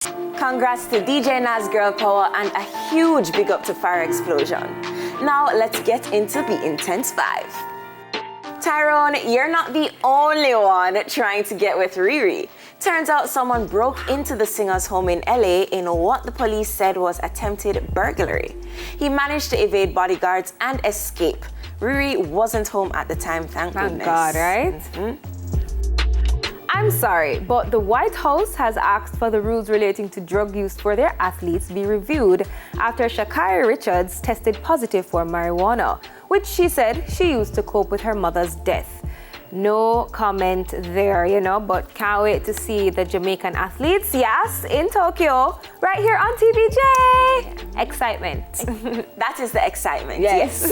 Congrats to DJ Nas Girl Power and a huge big up to Fire Explosion. Now let's get into the Intense 5. Tyrone, you're not the only one trying to get with Riri. Turns out someone broke into the singer's home in LA in what the police said was attempted burglary. He managed to evade bodyguards and escape. Riri wasn't home at the time, thank goodness. God, right? Mm-hmm. I'm sorry, but the White House has asked for the rules relating to drug use for their athletes be reviewed after Sha'Carri Richards tested positive for marijuana, which she said she used to cope with her mother's death. No comment there, but can't wait to see the Jamaican athletes, yes, in Tokyo, right here on TVJ. Yeah. Excitement. That is the excitement, yes.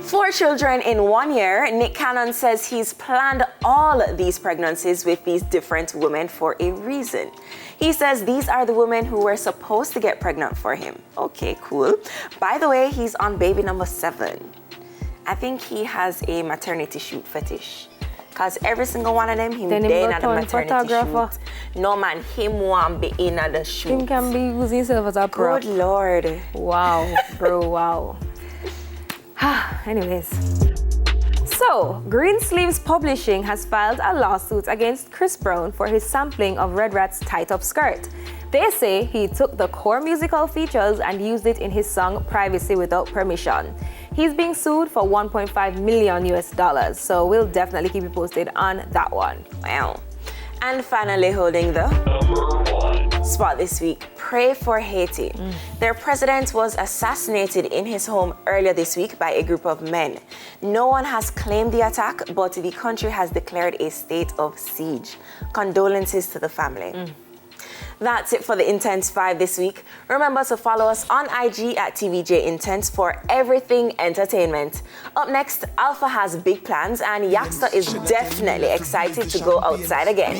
4 children in 1 year, Nick Cannon says he's planned all these pregnancies with these different women for a reason. He says these are the women who were supposed to get pregnant for him. Okay, cool. By the way, he's on baby number 7. I think he has a maternity shoot fetish. Because every single one of them, him there at the maternity shoot. No man, him want be in at the shoot. Him can be using himself as a prop. Good Lord. Wow, bro, wow. Anyways. So, Greensleeves Publishing has filed a lawsuit against Chris Brown for his sampling of Red Rat's Tight Up Skirt. They say he took the core musical features and used it in his song Privacy Without Permission. He's being sued for $1.5 million, so we'll definitely keep you posted on that one. Wow. And finally holding the spot this week, pray for Haiti. Their president was assassinated in his home earlier this week by a group of men. No one has claimed the attack, but the country has declared a state of siege. Condolences to the family. That's it for the Intense 5 this week. Remember to follow us on IG at TVJ Intense for everything entertainment. Up next, Alpha has big plans and Yaxter is definitely excited to go outside again.